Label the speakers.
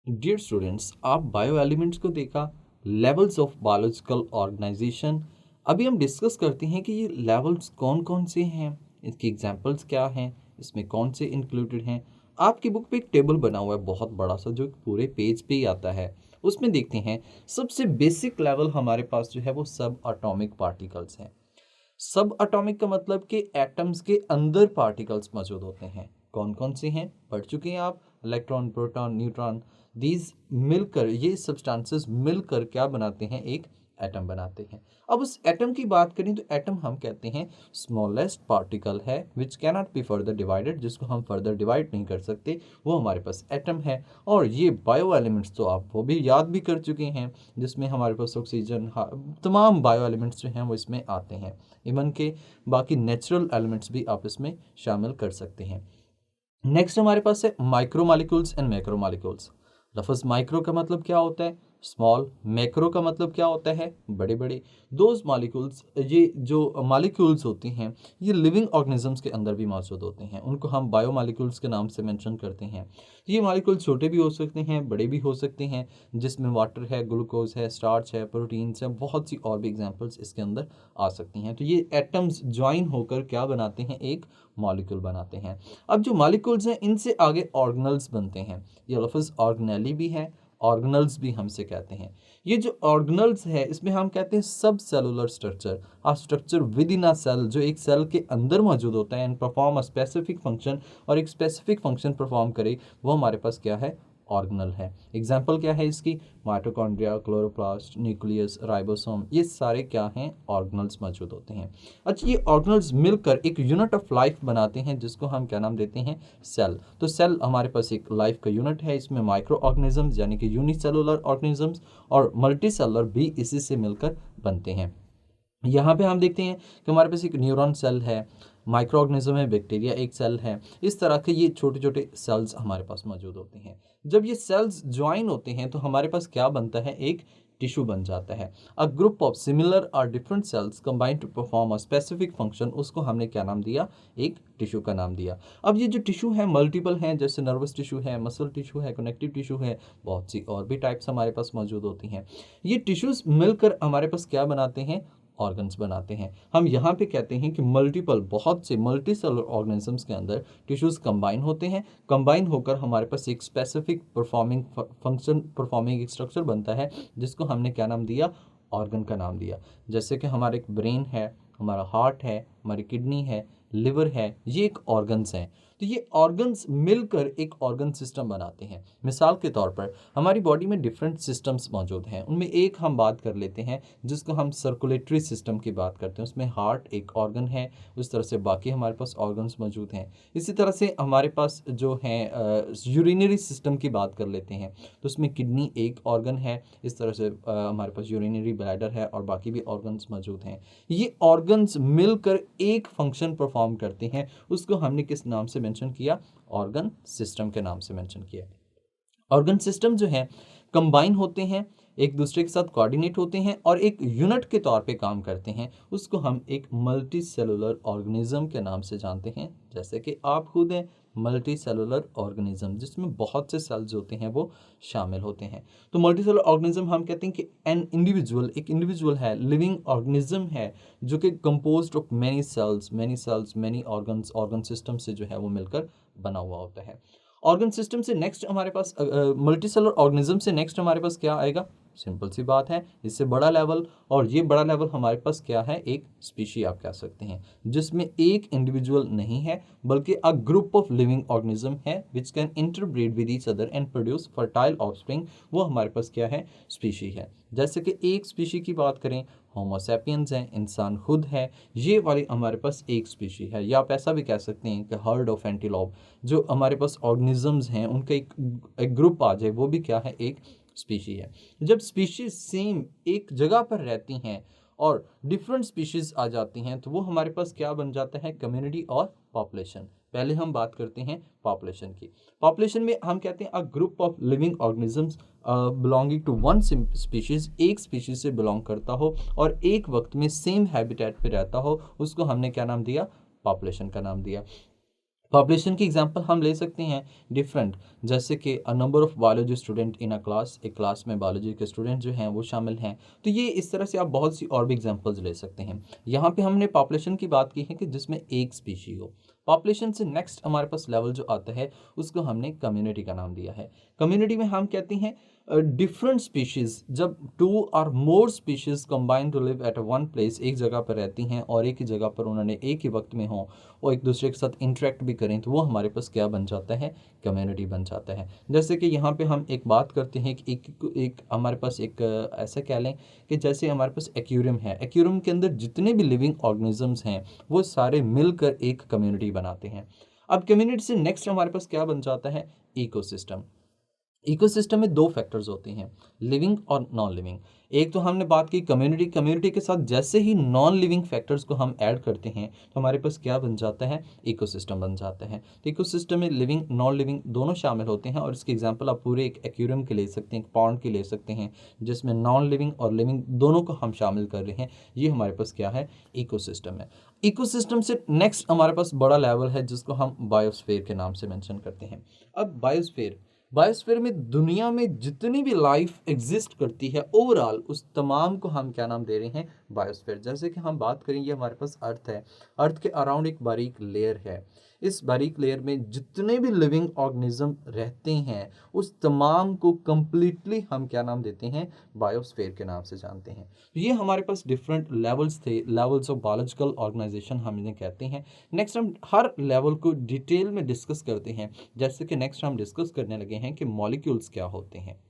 Speaker 1: Dear students, आप bio elements को देखा, लेवल्स ऑफ बायोलॉजिकल ऑर्गेनाइजेशन। अभी हम डिस्कस करते हैं कि ये लेवल्स कौन कौन से हैं, इसकी एग्जांपल्स क्या हैं, इसमें कौन से इंक्लूडेड हैं। आपकी बुक पे एक टेबल बना हुआ है बहुत बड़ा सा, जो एक पूरे पेज पे ही आता है। उसमें देखते हैं सबसे बेसिक लेवल हमारे पास जो है वो सब एटॉमिक पार्टिकल्स हैं। सब एटॉमिक का मतलब कि एटम्स के अंदर पार्टिकल्स मौजूद होते हैं। कौन कौन से हैं पढ़ चुके हैं आप। इलेक्ट्रॉन, प्रोटॉन, न्यूट्रॉन, दीज मिलकर, ये सब्सटेंसेस मिलकर क्या बनाते हैं, एक एटम बनाते हैं। अब उस एटम की बात करें तो एटम हम कहते हैं स्मॉलेस्ट पार्टिकल है which can not be further divided, जिसको हम फर्दर डिवाइड नहीं कर सकते, वो हमारे पास एटम है। और ये बायो एलिमेंट्स तो आप वो भी याद भी कर चुके हैं, जिसमें हमारे पास ऑक्सीजन, तमाम बायो एलिमेंट्स जो हैं वो इसमें आते हैं। इवन के बाकी नेचुरल एलिमेंट्स भी आप इसमें शामिल कर सकते हैं। नेक्स्ट हमारे पास है micro molecules and macro molecules. लफ्ज़ माइक्रो का मतलब क्या होता है, स्मॉल। मैक्रो का मतलब क्या होता है, बड़े बड़े। दोज मॉलिक्यूल्स, ये जो मॉलिक्यूल्स होती हैं, ये लिविंग ऑर्गेनिजम्स के अंदर भी मौजूद होते हैं, उनको हम बायो मॉलिक्यूल्स के नाम से मेंशन करते हैं। ये मॉलिक्यूल छोटे भी हो सकते हैं, बड़े भी हो सकते हैं, जिसमें वाटर है, ग्लूकोज है, स्टार्च है, प्रोटीन्स है, बहुत सी और भी एग्जाम्पल्स इसके अंदर आ सकती हैं। तो ये एटम्स ज्वाइन होकर क्या बनाते हैं, एक मॉलिक्यूल बनाते हैं। अब जो मॉलिक्यूल्स हैं, इनसे आगे ऑर्गेनल्स बनते हैं। ये लफ्ज़ ऑर्गेनेली भी है, ऑर्गेनल्स भी हमसे कहते हैं। ये जो ऑर्गेनल्स है, इसमें हम कहते हैं सब cellular structure, a structure within a cell, जो एक सेल के अंदर मौजूद होता है and perform a specific function, और एक स्पेसिफिक फंक्शन परफॉर्म करे, वो हमारे पास क्या है, ऑर्गेनल है। एग्जाम्पल क्या है इसकी, माइटोकॉन्ड्रिया, क्लोरोप्लास्ट, न्यूक्लियस, राइबोसोम, ये सारे क्या हैं, ऑर्गेनल्स मौजूद होते हैं। अच्छा, ये ऑर्गेनल्स मिलकर एक यूनिट ऑफ लाइफ बनाते हैं, जिसको हम क्या नाम देते हैं, सेल। तो सेल हमारे पास एक लाइफ का यूनिट है। इसमें माइक्रो ऑर्गेनिजम्स यानी कि यूनिसेलुलर ऑर्गेनिजम्स और मल्टीसेलुलर भी इसी से मिलकर बनते हैं। यहाँ पे हम देखते हैं कि हमारे पास एक न्यूरॉन सेल है, माइक्रो ऑर्गेनिज्म है, बैक्टीरिया एक सेल है। इस तरह के ये छोटे छोटे सेल्स हमारे पास मौजूद होते हैं। जब ये सेल्स ज्वाइन होते हैं तो हमारे पास क्या बनता है, एक टिश्यू बन जाता है। अ ग्रुप ऑफ सिमिलर और different cells combine to perform a specific function, उसको हमने क्या नाम दिया, एक टिश्यू का नाम दिया। अब ये जो टिश्यू है मल्टीपल हैं, जैसे नर्वस टिश्यू है, मसल टिश्यू है, कनेक्टिव टिश्यू है, बहुत सी और भी टाइप्स हमारे पास मौजूद होती हैं। ये टिश्यूज मिलकर हमारे पास क्या बनाते हैं, ऑर्गन्स बनाते हैं। हम यहाँ पे कहते हैं कि मल्टीपल, बहुत से मल्टी सेलुलर ऑर्गेनिजम्स के अंदर टिश्यूज कंबाइन होते हैं। कंबाइन होकर हमारे पास एक स्पेसिफिक परफॉर्मिंग फंक्शन, परफॉर्मिंग एक स्ट्रक्चर बनता है, जिसको हमने क्या नाम दिया, ऑर्गन का नाम दिया। जैसे कि हमारा एक ब्रेन है, हमारा हार्ट है, हमारी किडनी है, लिवर है, ये एक ऑर्गन्स हैं। तो ये ऑर्गन्स मिलकर एक ऑर्गन सिस्टम बनाते हैं। मिसाल के तौर पर हमारी बॉडी में डिफरेंट सिस्टम्स मौजूद हैं, उनमें एक हम बात कर लेते हैं जिसको हम सर्कुलेटरी सिस्टम की बात करते हैं। उसमें हार्ट एक ऑर्गन है, उस तरह से बाकी हमारे पास ऑर्गन्स मौजूद हैं। इसी तरह से हमारे पास जो है यूरिनरी सिस्टम की बात कर लेते हैं, तो उसमें किडनी एक ऑर्गन है। इस तरह से हमारे पास यूरिनरी ब्लैडर है और बाकी भी ऑर्गन्स मौजूद हैं। ये ऑर्गन्स मिलकर एक फंक्शन परफॉर्म करते हैं, उसको हमने किस नाम से मेंशन किया, ऑर्गन सिस्टम के नाम से मेंशन किया। ऑर्गन सिस्टम जो है कंबाइन होते हैं, एक दूसरे के साथ कोऑर्डिनेट होते हैं और एक यूनिट के तौर पे काम करते हैं। उसको हम एक मल्टी सेलुलर ऑर्गेनिज्म के नाम से जानते हैं। जैसे कि आप खुद हैं मल्टी सेलुलर ऑर्गेनिज्म, जिसमें बहुत से सेल्स होते हैं वो शामिल होते हैं। तो मल्टी सेलुलर ऑर्गेनिज्म हम कहते हैं कि एन इंडिविजुअल, एक इंडिविजुअल है, लिविंग ऑर्गेनिज्म है, जो कि composed of many cells many organs, organ system से जो है वो मिलकर बना हुआ होता है। ऑर्गन सिस्टम से नेक्स्ट हमारे पास मल्टी सेलुलर ऑर्गेनिज्म से नेक्स्ट हमारे पास क्या आएगा, सिंपल सी बात है, इससे बड़ा लेवल। और ये बड़ा लेवल हमारे पास क्या है, एक स्पीशी आप कह सकते हैं, जिसमें एक इंडिविजुअल नहीं है बल्कि a group of living organism है which can interbreed with each other and produce fertile offspring, वो हमारे पास क्या है, स्पीशी है। जैसे कि एक स्पीशी की बात करें, होमोसेपियंस है, इंसान खुद है, ये वाली हमारे पास एक स्पीशी है। या आप ऐसा भी कह सकते हैं कि हर्ड ऑफ एंटीलोप, जो हमारे पास ऑर्गेनिजम्स हैं उनका एक ग्रुप आ जाए, वो भी क्या है, एक स्पीशी है। जब स्पीशीज सेम एक जगह पर रहती हैं और डिफरेंट स्पीशीज आ जाती हैं, तो वो हमारे पास क्या बन जाता है, कम्युनिटी और पॉपुलेशन। पहले हम बात करते हैं पॉपुलेशन की। पॉपुलेशन में हम कहते हैं a group of living organisms belonging to one species, एक स्पीशीज से बिलोंग करता हो और एक वक्त में सेम हैबिटेट पे रहता हो, उसको हमने क्या नाम दिया, पॉपुलेशन का नाम दिया। पॉपुलेशन की एग्जांपल हम ले सकते हैं डिफरेंट, जैसे कि a number of biology student in a class, एक क्लास में बायोलॉजी के स्टूडेंट जो हैं वो शामिल हैं। तो ये इस तरह से आप बहुत सी और भी एग्जांपल्स ले सकते हैं। यहाँ पे हमने पॉपुलेशन की बात की है कि जिसमें एक स्पीशी हो। पॉपुलेशन से नेक्स्ट हमारे पास लेवल जो आता है उसको हमने कम्युनिटी का नाम दिया है। कम्युनिटी में हम कहते हैं डिफरेंट स्पीशीज़, जब टू और more species combine to live at one place, एक जगह पर रहती हैं और एक ही जगह पर उन्होंने एक ही वक्त में हों और एक दूसरे के साथ इंटरेक्ट भी करें, तो वो हमारे पास क्या बन जाता है, कम्युनिटी बन जाता है। जैसे कि यहाँ पे हम एक बात करते हैं कि एक हमारे पास एक ऐसा कह लें कि जैसे हमारे पास एक्वेरियम है, एक्वेरियम के अंदर जितने भी लिविंग ऑर्गेनिजम्स हैं वो सारे मिलकर एक कम्युनिटी बनाते हैं। अब कम्युनिटी से नेक्स्ट हमारे पास क्या बन जाता है, इकोसिस्टम। इकोसिस्टम में दो फैक्टर्स होते हैं, लिविंग और नॉन लिविंग। एक तो हमने बात की कम्युनिटी, कम्युनिटी के साथ जैसे ही नॉन लिविंग फैक्टर्स को हम ऐड करते हैं तो हमारे पास क्या बन जाता है, इकोसिस्टम बन जाता है। तो इकोसिस्टम में लिविंग नॉन लिविंग दोनों शामिल होते हैं और इसके एग्जांपल आप पूरे एक एक्वेरियम के ले सकते हैं, एक पॉन्ड के ले सकते हैं, जिसमें नॉन लिविंग और लिविंग दोनों को हम शामिल कर रहे हैं। ये हमारे पास क्या है, इकोसिस्टम है। इकोसिस्टम से नेक्स्ट हमारे पास बड़ा लेवल है जिसको हम बायोस्फीयर के नाम से मेंशन करते हैं। अब बायोस्फीयर, बायोस्फीयर में दुनिया में जितनी भी लाइफ एग्जिस्ट करती है ओवरऑल, उस तमाम को हम क्या नाम दे रहे हैं, बायोस्फीयर। जैसे कि हम बात करेंगे हमारे पास अर्थ है, अर्थ के अराउंड एक बारीक लेयर है, इस बारीक लेयर में जितने भी लिविंग ऑर्गेनिज्म रहते हैं उस तमाम को कंप्लीटली हम क्या नाम देते हैं, बायोस्फीयर के नाम से जानते हैं। तो ये हमारे पास डिफरेंट लेवल्स थे, लेवल्स ऑफ बायोलॉजिकल ऑर्गेनाइजेशन हम इन्हें कहते हैं। नेक्स्ट हम हर लेवल को डिटेल में डिस्कस करते हैं। जैसे कि नेक्स्ट हम डिस्कस करने लगे हैं कि मॉलिक्यूल्स क्या होते हैं।